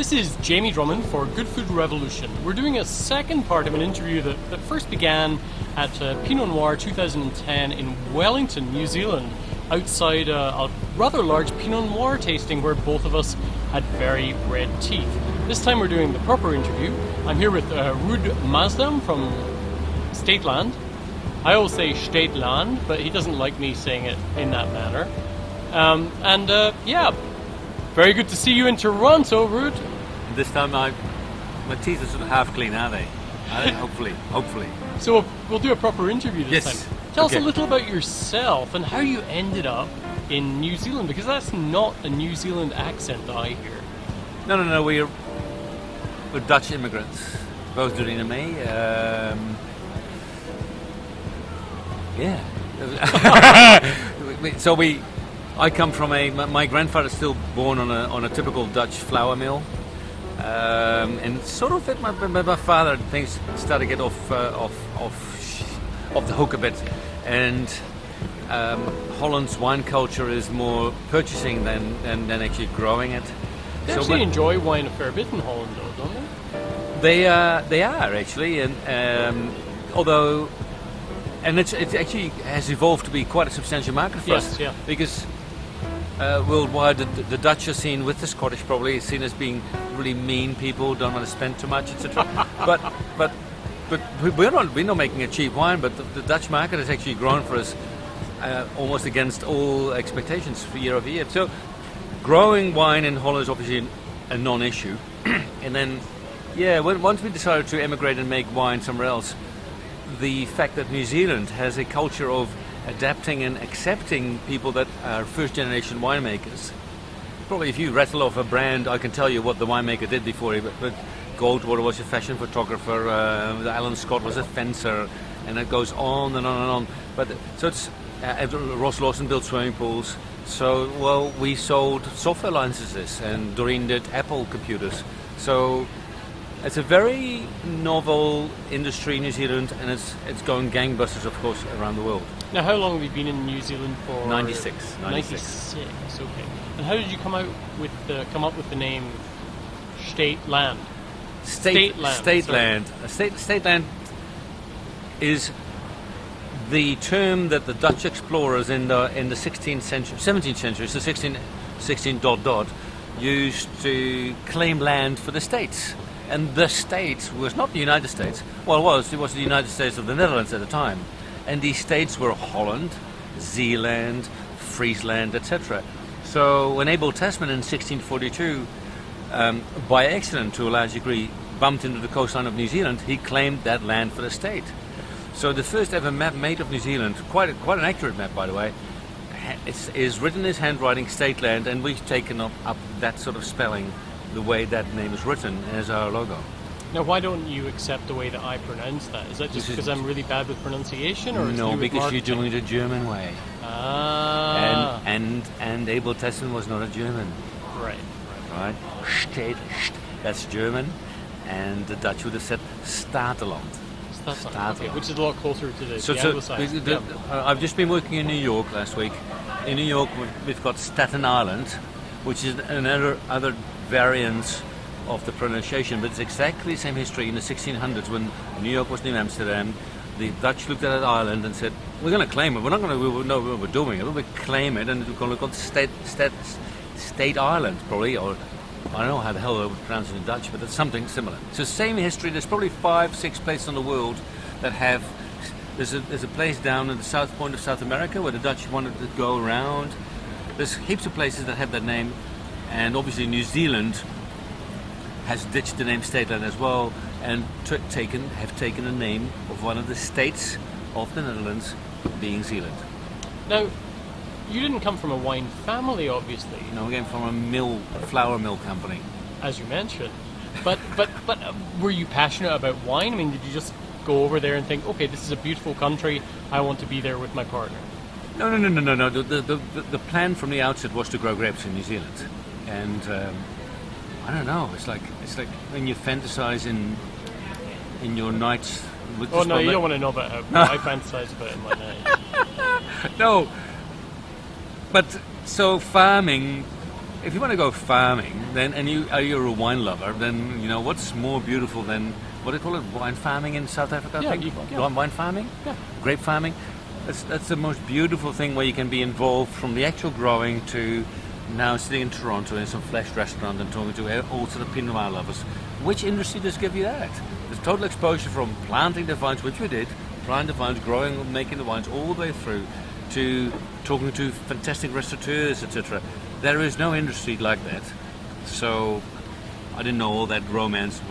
This is Jamie Drummond for Good Food Revolution. We're doing a second part of an interview that first began at Pinot Noir 2010 in Wellington, New Zealand, outside a rather large Pinot Noir tasting where both of us had very red teeth. This time we're doing the proper interview. I'm here with Ruud Maasdam from Staete Landt. I always say Staete Landt, but he doesn't like me saying it in that manner. Very good to see you in Toronto, Ruud. This time my teeth are sort of half clean, are they? Hopefully. So we'll do a proper interview this Yes. time. Tell us a little about yourself and how you ended up in New Zealand, because that's not a New Zealand accent that I hear. No. We're Dutch immigrants, both Doreen and me. I come from my grandfather's still born on a typical Dutch flour mill, and sort of my father things started to get off the hook a bit, and Holland's wine culture is more purchasing than actually growing it. They actually enjoy wine a fair bit in Holland, though, don't they? They are actually, and although. And it actually has evolved to be quite a substantial market for us. Yeah. Because worldwide, the Dutch are seen, with the Scottish probably, seen as being really mean people, don't want to spend too much, etc. but we're not making a cheap wine, but the Dutch market has actually grown for us almost against all expectations for year over year. So growing wine in Holland is obviously a non-issue. And then, once we decided to emigrate and make wine somewhere else, the fact that New Zealand has a culture of adapting and accepting people that are first-generation winemakers. Probably if you rattle off a brand, I can tell you what the winemaker did before. But Goldwater was a fashion photographer, Alan Scott was a fencer, and it goes on and on and on. So it's Ross Lawson built swimming pools. So we sold software licenses, and Doreen did Apple computers. So it's a very novel industry in New Zealand, and it's going gangbusters, of course, around the world. Now, how long have you been in New Zealand for? 96. 96. Okay. And how did you come up with the name Staete Landt? Staete Landt. Staete Landt is the term that the Dutch explorers in the 16th century, 17th century, so 16 ... used to claim land for the states. And the states was not the United States. Well, it was the United States of the Netherlands at the time. And these states were Holland, Zeeland, Friesland, etc. So when Abel Tasman in 1642, by accident to a large degree, bumped into the coastline of New Zealand, he claimed that land for the state. So the first ever map made of New Zealand, quite an accurate map, by the way, is written in his handwriting, Staete Landt, and we've taken up that sort of spelling, the way that name is written, as our logo. Now, why don't you accept the way that I pronounce that? Is that just because I'm really bad with pronunciation, or no? Because you're doing it the German way. Ah. And Abel Tasman was not a German. Right. Staete, that's German, and the Dutch would have said Staete Landt. Okay, which is a lot closer to the Anglo-Saxon. I've just been working in New York last week. In New York, we've got Staten Island, which is another variant of the pronunciation, but it's exactly the same history. In the 1600s, when New York was New Amsterdam, the Dutch looked at that island and said, "We're going to claim it. We know what we're doing. We'll claim it, and we're going to call it Staete Island, probably, or I don't know how the hell they would pronounce it in Dutch, but it's something similar." So same history. There's probably 5-6 places in the world that have. There's a place down in the south point of South America where the Dutch wanted to go around. There's heaps of places that have that name. And obviously New Zealand has ditched the name Staete Landt as well, and have taken the name of one of the states of the Netherlands, being Zeeland. Now, you didn't come from a wine family, obviously. No, we came from a flour mill company, as you mentioned. But were you passionate about wine? I mean, did you just go over there and think, okay, this is a beautiful country, I want to be there with my partner? No. The plan from the outset was to grow grapes in New Zealand. And I don't know. It's like when you fantasize in your nights. You don't want to know about how I fantasize about it in my night. No, but so farming if you want to go farming, then and you're a wine lover, then what's more beautiful than what do they call it? Wine farming in South Africa. I think. Wine farming. Yeah. Grape farming. That's the most beautiful thing where you can be involved from the actual growing to now sitting in Toronto in some flesh restaurant and talking to all sort of Pinot Noir lovers. Which industry does give you that? There's total exposure from planting the vines, which we did, planting the vines, growing, making the wines, all the way through to talking to fantastic restaurateurs, etc. There is no industry like that. So I didn't know all that romance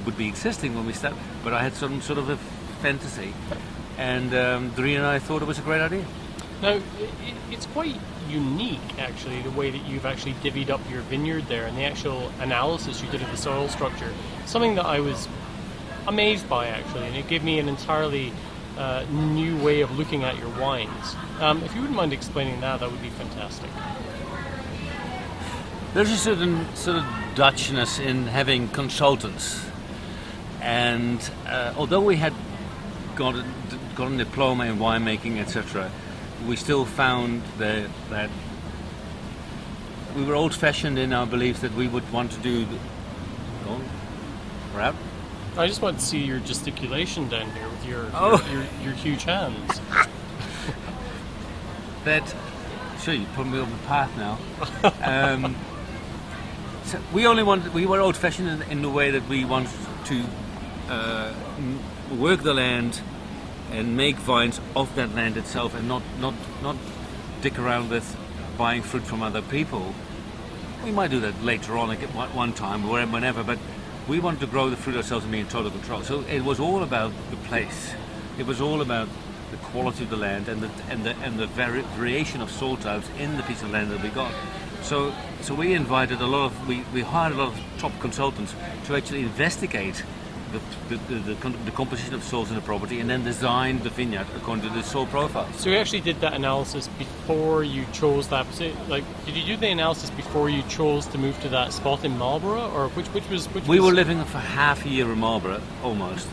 would be existing when we started, but I had some sort of a fantasy. And Doreen and I thought it was a great idea. Now, it's quite unique, actually, the way that you've actually divvied up your vineyard there and the actual analysis you did of the soil structure. Something that I was amazed by, actually, and it gave me an entirely new way of looking at your wines. If you wouldn't mind explaining that would be fantastic. There's a certain sort of Dutchness in having consultants. And although we had got a diploma in winemaking, etc., we still found that we were old-fashioned in our belief that we would want to do. Go on. We're out. I just want to see your gesticulation down here with your huge hands. That. Sure, you put me on the path now. So we were old-fashioned in the way that we wanted to work the land and make vines of that land itself, and not dick around with buying fruit from other people. We might do that later on, like at one time, whenever, but we wanted to grow the fruit ourselves and be in total control. So it was all about the place. It was all about the quality of the land and the variation of soil types in the piece of land that we got. So we invited we hired a lot of top consultants to actually investigate the composition of soils in the property and then design the vineyard according to the soil profile. So you actually did that analysis before you chose that. So, did you do the analysis before you chose to move to that spot in Marlborough, or which we were living for half a year in Marlborough almost,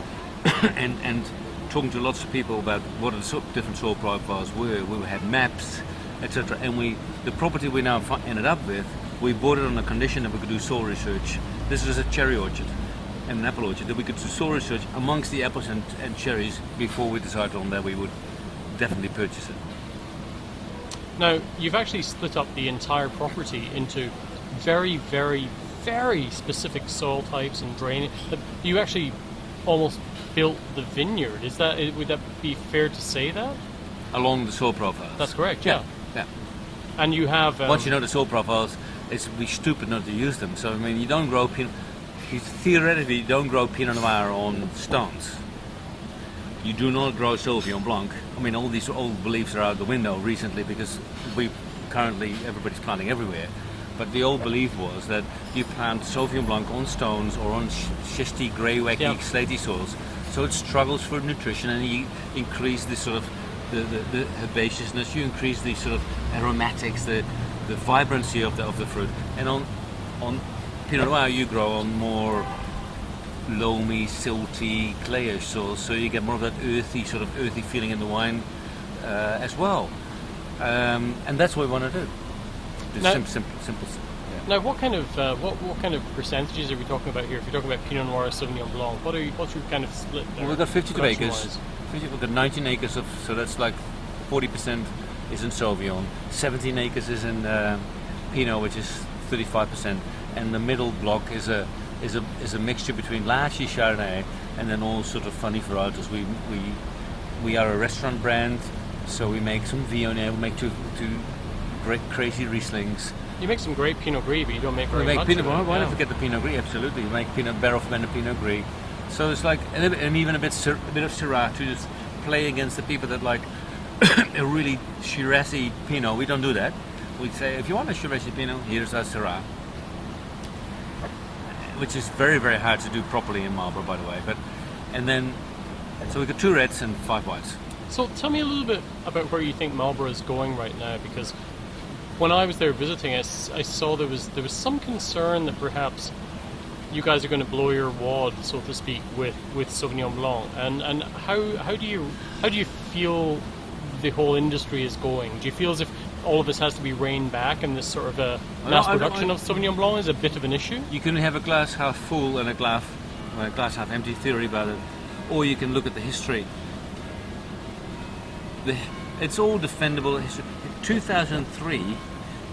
and talking to lots of people about what the different soil profiles were. We had maps, etc. And the property we now ended up with, we bought it on the condition that we could do soil research. This was a cherry orchard and an apple orchard, that we could do soil research amongst the apples and cherries before we decided on that we would definitely purchase it. Now, you've actually split up the entire property into very, very, very specific soil types and drainage. You actually almost built the vineyard. Would that be fair to say that? Along the soil profiles. That's correct, yeah. And you have... Once you know the soil profiles, it's be stupid not to use them. So, I mean, you don't grow... Theoretically, you don't grow Pinot Noir on stones. You do not grow Sauvignon Blanc. I mean, all these old beliefs are out the window recently because everybody's planting everywhere. But the old belief was that you plant Sauvignon Blanc on stones or on schisty, grey, wacky, slaty soils. So it struggles for nutrition, and you increase the sort of the herbaceousness, you increase the sort of aromatics, the vibrancy of the fruit. And on Pinot Noir, you grow on more loamy, silty, clayish soils, so you get more of that earthy feeling in the wine as well. And that's what we want to do. Just simple. Yeah. Now, what kind of percentages are we talking about here? If you're talking about Pinot Noir, Sauvignon Blanc, what's your kind of split there? Well, we've got 52 acres. We've got 19 acres so that's like 40% is in Sauvignon, 17 acres is in Pinot, which is 35%, and the middle block is a mixture between largely Chardonnay and then all sort of funny varietals. We are a restaurant brand, so we make some Viognier, we make two great crazy Rieslings. You make some great Pinot Gris, but you don't make very much Pinot, of it. Why not forget the Pinot Gris? Absolutely, we make Barrel fermented Pinot Gris. So it's like, and even a bit of Syrah to just play against the people that like a really Shiraz-y Pinot. We don't do that. We say, if you want a Shiraz-y Pinot, here's our Syrah, which is very, very hard to do properly in Marlborough, by the way. So we've got 2 reds and 5 whites. So tell me a little bit about where you think Marlborough is going right now, because when I was there visiting, I saw there was some concern that perhaps you guys are going to blow your wad, so to speak, with Sauvignon Blanc. And how do you feel the whole industry is going? Do you feel as if all of this has to be reined back, and this sort of No, mass production of Sauvignon Blanc is a bit of an issue. You can have a glass half full and a glass half empty theory about it, or you can look at the history. It's all defendable history. In 2003,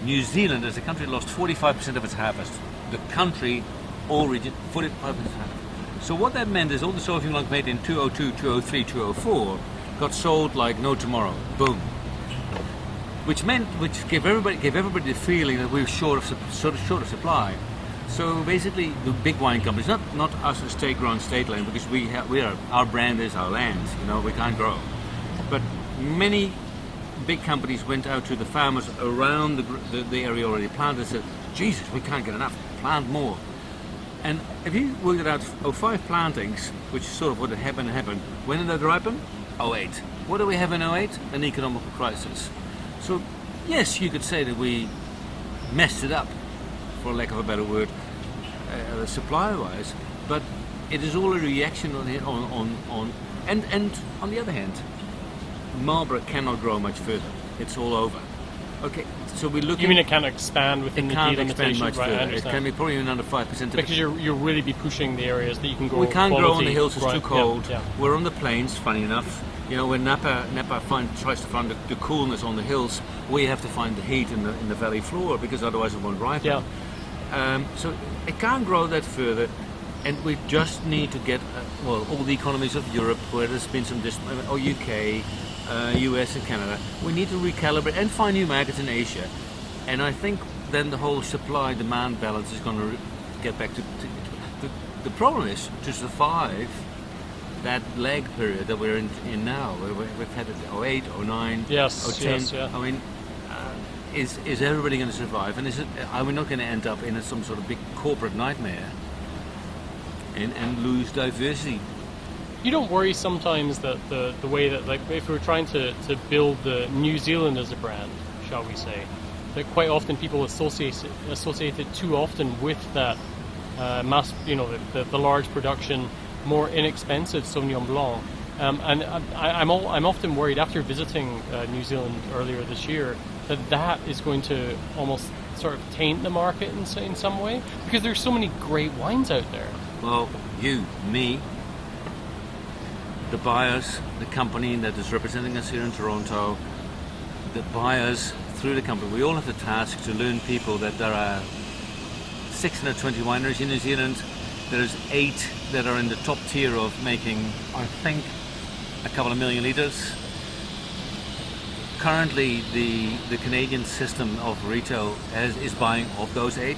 New Zealand as a country lost 45% of its harvest. The country, all region, 45% harvest. So what that meant is all the Sauvignon Blanc made in 202, 203, 204 got sold like no tomorrow. Boom. Which gave everybody the feeling that we were short of supply. So basically, the big wine companies, not us as Staete Landt, because our brand is our land. We can't grow. But many big companies went out to the farmers around the area already planted and said, Jesus, we can't get enough, plant more. And if you worked it out, 05 plantings, which is sort of what happened, when did that ripen? 08. What do we have in 08? An economic crisis. So, yes, you could say that we messed it up, for lack of a better word, supply-wise, but it is all a reaction and on the other hand, Marlborough cannot grow much further. It's all over. Okay, so we're looking... You mean it can't expand within the delimitation? It can't expand much right, further. It can be probably even under 5%. Because you'll really be pushing the areas that you can grow. We can't grow on the hills, it's right, too cold. Yeah. We're on the plains, funny enough. When Napa tries to find the coolness on the hills, we have to find the heat in the valley floor, because otherwise it won't ripen. Yeah. So it can't grow that further, and we just need to get all the economies of Europe, where there's been some or UK, US and Canada. We need to recalibrate and find new markets in Asia, and I think then the whole supply-demand balance is going to get back to the problem is to survive that lag period that we're in now. We've had it 08, 09, yes, 010. Yes, yeah. I mean, is everybody going to survive? And are we not going to end up in some sort of big corporate nightmare and lose diversity? You don't worry sometimes that the way that, like, if we were trying to build the New Zealand as a brand, shall we say, that quite often people associate it too often with that mass, the large production, more inexpensive Sauvignon Blanc. And I'm often worried after visiting New Zealand earlier this year that is going to almost sort of taint the market in some way, because there's so many great wines out there. Well, you, me, the buyers, the company that is representing us here in Toronto, the buyers through the company, we all have the task to learn people that there are 620 wineries in New Zealand. There's 8 that are in the top tier of making, I think, a couple of million litres. Currently, the Canadian system of retail is buying of those 8,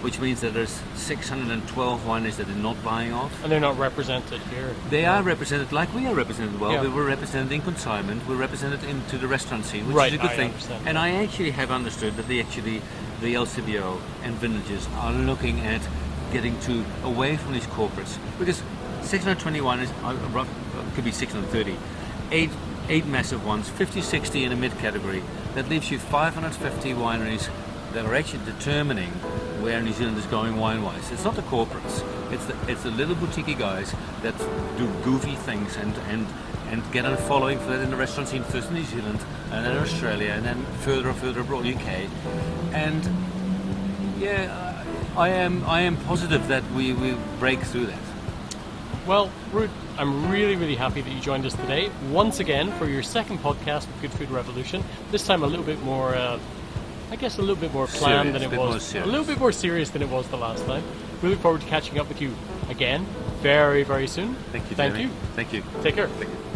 which means that there's 612 wineries that are not buying off. And they're not represented here. They are represented like we are represented well. Yeah. We were represented in consignment, we're represented into the restaurant scene, which Right, is a good I thing. understand. And I actually have understood that the LCBO and vintages are looking at getting away from these corporates, because 620 wineries could be 630. 8 massive ones, 50, 60 in a mid-category. That leaves you 550 wineries that are actually determining where New Zealand is going wine-wise. It's not the corporates. It's the little boutique guys that do goofy things and get a following for that in the restaurant scene, first in New Zealand, and then Australia, and then further abroad, UK. And yeah, I am positive that we will break through that. Well, Ruud, I'm really, really happy that you joined us today once again for your second podcast with Good Food Revolution. This time a little bit more, I guess, a little bit more planned than it was. A little bit more serious than it was the last time. We look forward to catching up with you again very, very soon. Thank you. Thank Jamie. you. Thank you. Take care. Thank you.